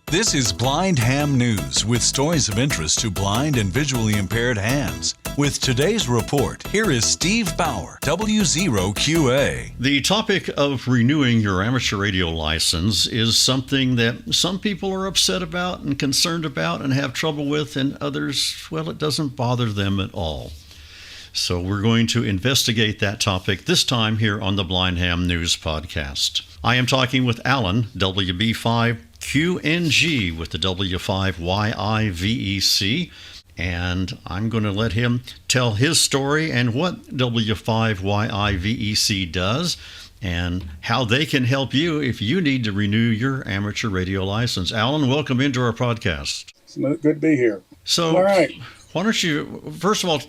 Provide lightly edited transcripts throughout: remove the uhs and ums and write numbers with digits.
This is Blind Ham News with stories of interest to blind and visually impaired hams. With today's report, here is Steve Bauer, W0QA. The topic of renewing your amateur radio license is something that some people are upset about and concerned about and have trouble with, and others, well, it doesn't bother them at all. So we're going to investigate that topic this time here on the Blind Ham News podcast. I am talking with Alan WB5QNG with the W5YI VEC, and I'm going to let him tell his story and what W5YI VEC does and how they can help you if you need to renew your amateur radio license. Alan, welcome into our podcast. It's good to be here. So, all right. Why don't you, first of all,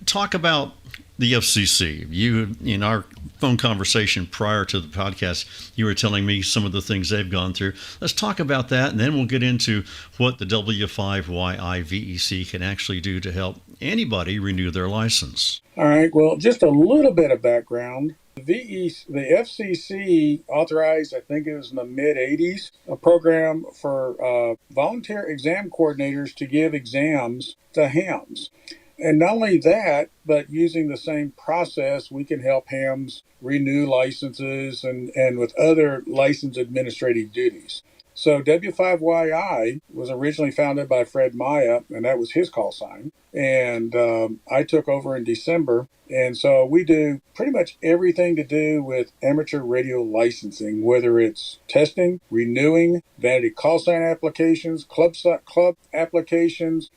talk about the FCC. You, in our phone conversation prior to the podcast, you were telling me some of the things they've gone through. Let's talk about that, and then we'll get into what the W5YI VEC can actually do to help anybody renew their license. All right. Well, just a little bit of background. The FCC authorized, I think it was in the mid-'80s, a program for volunteer exam coordinators to give exams to hams. And not only that, but using the same process, we can help hams renew licenses and with other license administrative duties. So W5YI was originally founded by Fred Maya, and that was his call sign. And I took over in December. And so we do pretty much everything to do with amateur radio licensing, whether it's testing, renewing, vanity call sign applications, club applications,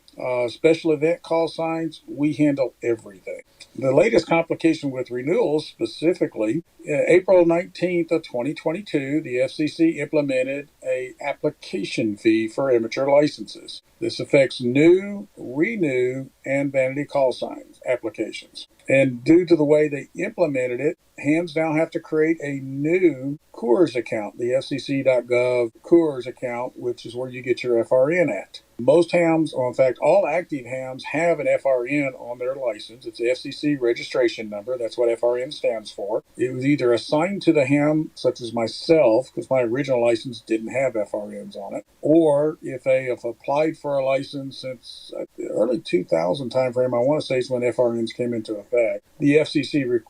special event call signs. We handle everything. The latest complication with renewals, specifically, April 19th of 2022, the FCC implemented an application fee for amateur licenses. This affects new, renew, and vanity call signs applications. And due to the way they implemented it, hams now have to create a new Coors account, the FCC.gov Coors account, which is where you get your FRN at. Most hams, or in fact, all active hams have an FRN on their license. It's the FCC registration number. That's what FRN stands for. It was either assigned to the ham, such as myself, because my original license didn't have FRNs on it, or if they have applied for a license since the early 2000 timeframe, I want to say is when FRNs came into effect. The FCC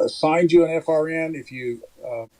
assigned you an FRN if you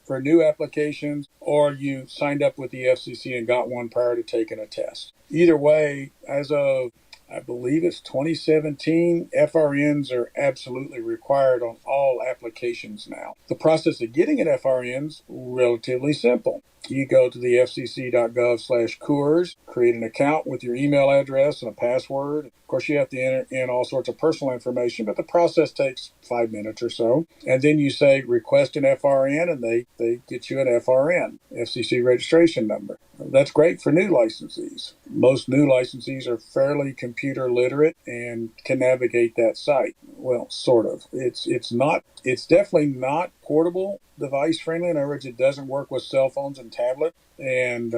for new applications, or you signed up with the FCC and got one prior to taking a test. Either way, as of, I believe it's 2017, FRNs are absolutely required on all applications now. The process of getting an FRN is relatively simple. You go to the fcc.gov/Coors, create an account with your email address and a password. Of course, you have to enter in all sorts of personal information, but the process takes 5 minutes or so. And then you say, request an FRN, and they get you an FRN, FCC registration number. That's great for new licensees. Most new licensees are fairly computer literate and can navigate that site. Well, sort of. It's definitely not portable device friendly. In other words, it doesn't work with cell phones and tablets, and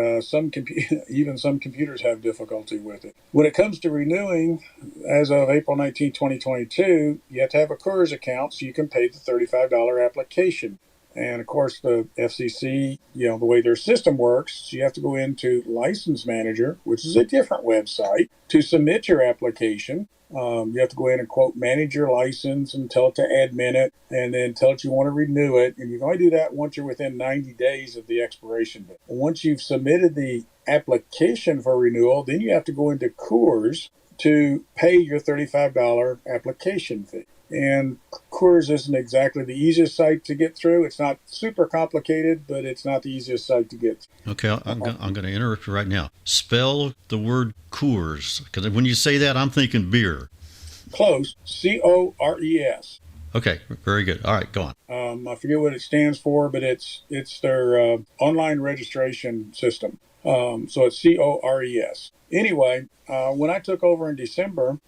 even some computers have difficulty with it. When it comes to renewing, as of April 19, 2022, you have to have a Coors account so you can pay the $35 application. And of course, the FCC, the way their system works, you have to go into License Manager, which is a different website, to submit your application. You have to go in and, quote, manage your license and tell it to admin it, and then tell it you want to renew it. And you can only do that once you're within 90 days of the expiration date. Once you've submitted the application for renewal, then you have to go into Coors to pay your $35 application fee. And Coors isn't exactly the easiest site to get through. It's not super complicated, but it's not the easiest site to get through. Okay, I'm going to interrupt you right now. Spell the word Coors, because when you say that, I'm thinking beer. Close. C-O-R-E-S. Okay, very good. All right, go on. I forget what it stands for, but it's their online registration system. So it's C-O-R-E-S. Anyway, when I took over in December,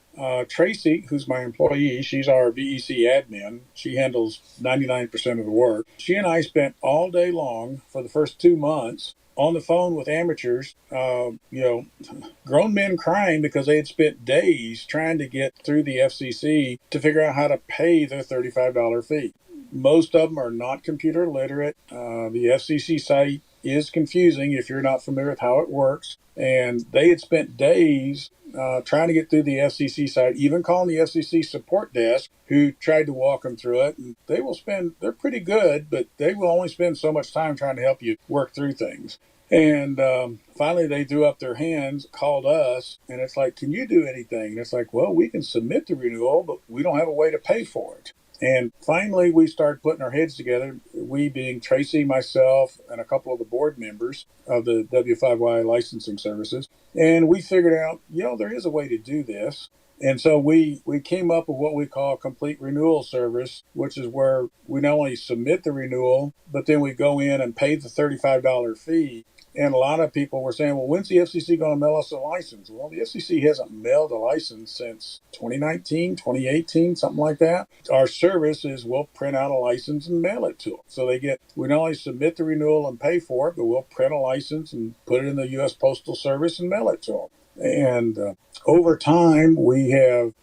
Tracy, who's my employee, she's our VEC admin. She handles 99% of the work. She and I spent all day long for the first 2 months on the phone with amateurs, grown men crying because they had spent days trying to get through the FCC to figure out how to pay their $35 fee. Most of them are not computer literate. The FCC site is confusing if you're not familiar with how it works. And they had spent days trying to get through the FCC site, even calling the FCC support desk, who tried to walk them through it. And they're pretty good, but they will only spend so much time trying to help you work through things. And finally, they threw up their hands, called us, and it's like, can you do anything? And it's like, well, we can submit the renewal, but we don't have a way to pay for it. And finally, we started putting our heads together, we being Tracy, myself, and a couple of the board members of the W5YI licensing services. And we figured out, there is a way to do this. And so we came up with what we call a complete renewal service, which is where we not only submit the renewal, but then we go in and pay the $35 fee. And a lot of people were saying, well, when's the FCC going to mail us a license? Well, the FCC hasn't mailed a license since 2019, 2018, something like that. Our service is we'll print out a license and mail it to them. So we not only submit the renewal and pay for it, but we'll print a license and put it in the U.S. Postal Service and mail it to them. And over time, we have,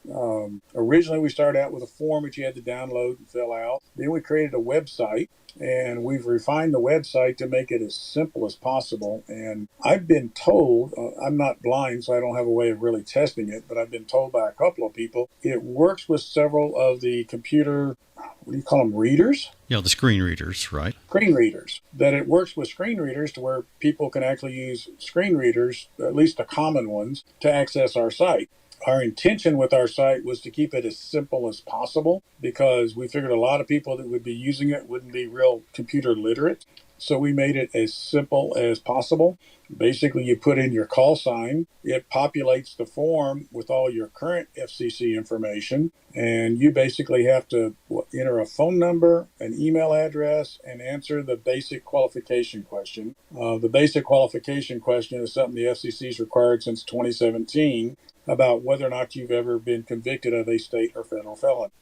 originally we started out with a form that you had to download and fill out. Then we created a website, and we've refined the website to make it as simple as possible. And I've been told, I'm not blind, so I don't have a way of really testing it, but I've been told by a couple of people, it works with several of the computer, what do you call them, readers? Yeah, the screen readers, right? Screen readers. That it works with screen readers to where people can actually use screen readers, at least the common ones, to access our site. Our intention with our site was to keep it as simple as possible because we figured a lot of people that would be using it wouldn't be real computer literate. So we made it as simple as possible. Basically, you put in your call sign. It populates the form with all your current FCC information. And you basically have to enter a phone number, an email address, and answer the basic qualification question. The basic qualification question is something the FCC's required since 2017 about whether or not you've ever been convicted of a state or federal felony.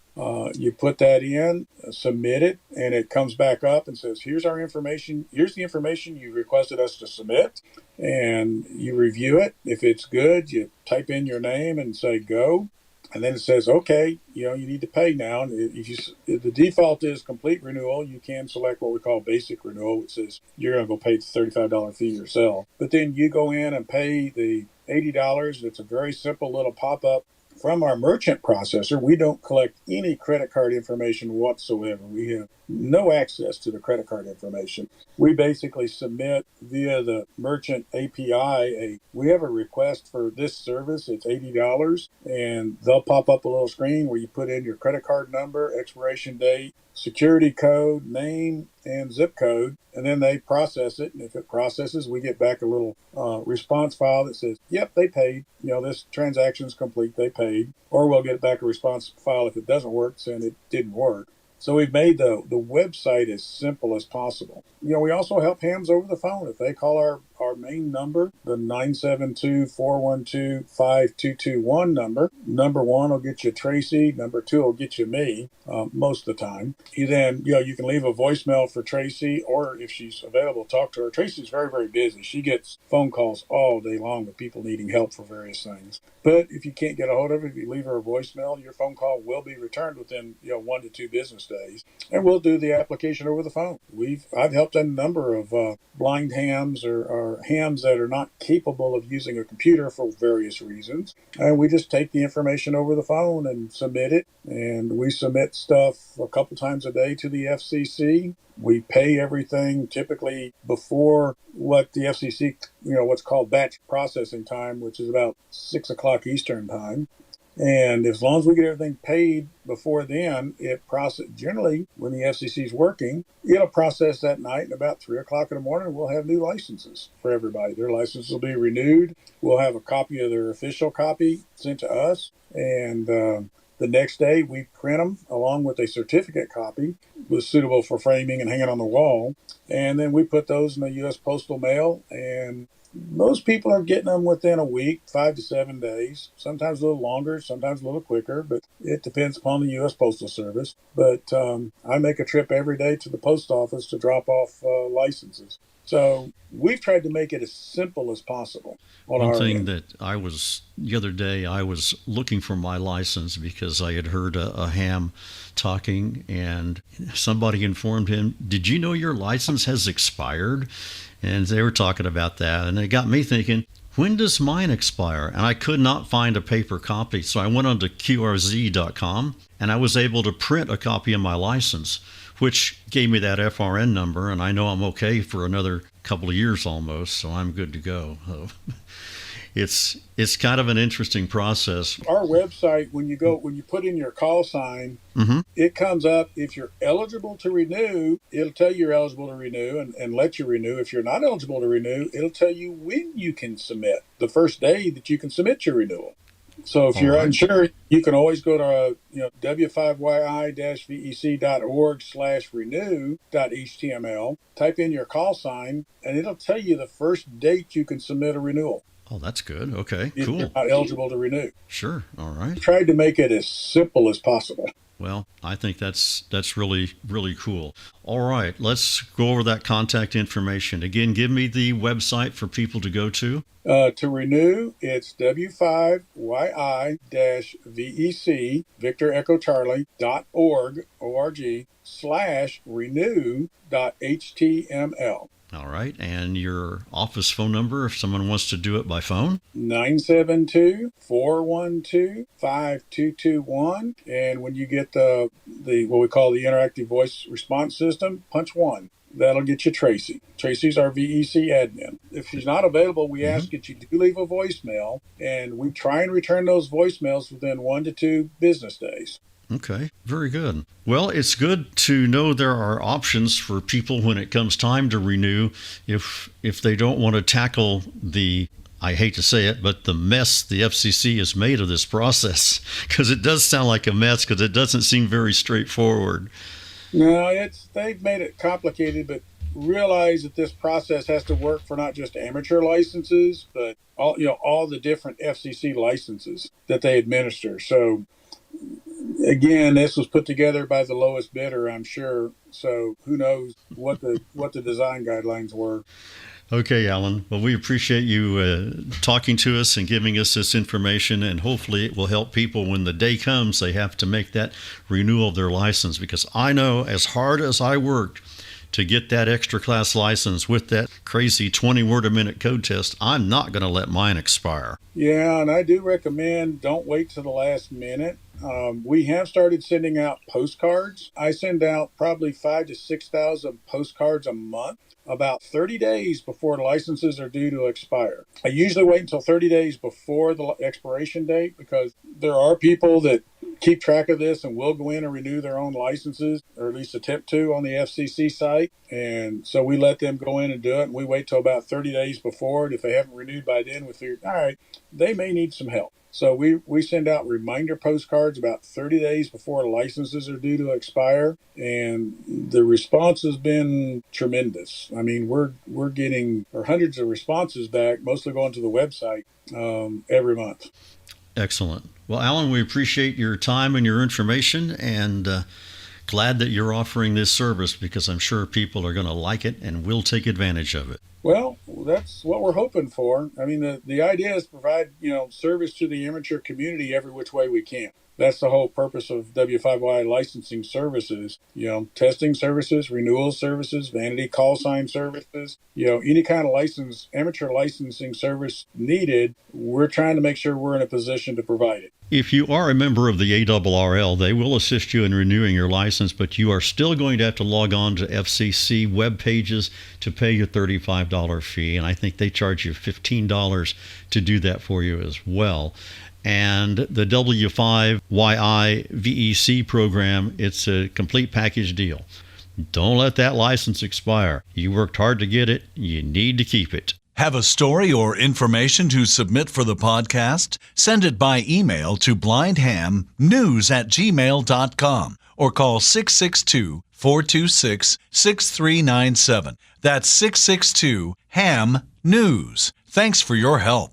You put that in, submit it, and it comes back up and says, here's our information. Here's the information you requested us to submit. And you review it. If it's good, you type in your name and say go. And then it says, okay, you need to pay now. And if the default is complete renewal, you can select what we call basic renewal, which says you're going to go pay the $35 fee yourself. But then you go in and pay the $80. It's a very simple little pop-up. From our merchant processor, we don't collect any credit card information whatsoever. We have no access to the credit card information. We basically submit via the merchant API. We have a request for this service. It's $80, and they'll pop up a little screen where you put in your credit card number, expiration date, security code, name, and zip code, and then they process it. And if it processes, we get back a little response file that says, yep, they paid. This transaction is complete, they paid. Or we'll get back a response file if it doesn't work, saying it didn't work. So we've made the website as simple as possible. We also help hams over the phone. If they call our main number, the 972-412-5221 number one will get you Tracy, number two will get you me most of the time. You can leave a voicemail for Tracy, or if she's available, talk to her. Tracy's very, very busy. She gets phone calls all day long with people needing help for various things. But if you can't get a hold of her, if you leave her a voicemail, your phone call will be returned within 1 to 2 business days, and we'll do the application over the phone. I've helped a number of blind hams or hams that are not capable of using a computer for various reasons, and we just take the information over the phone and submit it. And we submit stuff a couple times a day to the FCC. We pay everything typically before what the FCC, what's called batch processing time, which is about 6 o'clock Eastern time. And as long as we get everything paid before then, generally, when the FCC is working, it'll process that night, and about 3 o'clock in the morning, we'll have new licenses for everybody. Their licenses will be renewed. We'll have a copy of their official copy sent to us, and the next day we print them along with a certificate copy, was suitable for framing and hanging on the wall. And then we put those in the U.S. Postal Mail, and most people are getting them within a week, 5 to 7 days, sometimes a little longer, sometimes a little quicker, but it depends upon the U.S. Postal Service. But I make a trip every day to the post office to drop off licenses. So we've tried to make it as simple as possible. One thing that the other day, I was looking for my license because I had heard a ham talking, and somebody informed him, did you know your license has expired? and they were talking about that, and it got me thinking, when does mine expire? And I could not find a paper copy, so I went on to QRZ.com, and I was able to print a copy of my license, which gave me that FRN number, and I know I'm okay for another couple of years almost, so I'm good to go. So it's kind of an interesting process. Our website, when you put in your call sign, it comes up. If you're eligible to renew, it'll tell you you're eligible to renew and let you renew. If you're not eligible to renew, it'll tell you when you can submit, the first day that you can submit your renewal. So if you're unsure, you can always go to W5YI-VEC.org/renew.html, type in your call sign, and it'll tell you the first date you can submit a renewal. Oh, that's good. Okay, if cool. You're not eligible to renew. Sure. All right. Tried to make it as simple as possible. Well, I think that's really, really cool. All right, let's go over that contact information. Again, give me the website for people to go to. To renew, it's W5YI-VEC, Victor Echo Charlie, .org/renew.html. All right, and your office phone number if someone wants to do it by phone? 972-412-5221. And when you get the what we call the interactive voice response system, punch 1. That'll get you Tracy. Tracy's our VEC admin. If she's not available, we ask that you do leave a voicemail, and we try and return those voicemails within 1 to 2 business days. Okay, very good. Well, it's good to know there are options for people when it comes time to renew if they don't want to tackle the, I hate to say it, but the mess the FCC has made of this process, because it does sound like a mess because it doesn't seem very straightforward. No, they've made it complicated, but realize that this process has to work for not just amateur licenses, but all the different FCC licenses that they administer. So again, this was put together by the lowest bidder, I'm sure. So who knows what the design guidelines were. Okay, Alan. Well, we appreciate you talking to us and giving us this information, and hopefully it will help people when the day comes they have to make that renewal of their license, because I know as hard as I worked to get that extra class license with that crazy 20-word-a-minute code test, I'm not going to let mine expire. Yeah, and I do recommend don't wait to the last minute. We have started sending out postcards. I send out probably 5,000 to 6,000 postcards a month, about 30 days before licenses are due to expire. I usually wait until 30 days before the expiration date, because there are people that keep track of this and will go in and renew their own licenses, or at least attempt to, on the FCC site. And so we let them go in and do it, and we wait till about 30 days before it. If they haven't renewed by then, we figure, all right, they may need some help. So we send out reminder postcards about 30 days before licenses are due to expire, and the response has been tremendous. I mean, we're getting hundreds of responses back, mostly going to the website every month. Excellent. Well, Alan, we appreciate your time and your information, and glad that you're offering this service, because I'm sure people are going to like it and will take advantage of it. Well, that's what we're hoping for. I mean, the idea is to provide, service to the amateur community every which way we can. That's the whole purpose of W5YI licensing services, testing services, renewal services, vanity call sign services, any kind of amateur licensing service needed. We're trying to make sure we're in a position to provide it. If you are a member of the ARRL, they will assist you in renewing your license, but you are still going to have to log on to FCC web pages to pay your $35 fee, and I think they charge you $15 to do that for you as well. And the W5YI VEC program, it's a complete package deal. Don't let that license expire. You worked hard to get it. You need to keep it. Have a story or information to submit for the podcast? Send it by email to blindhamnews@gmail.com or call 662-426-6397. That's 662-HAM-NEWS. Thanks for your help.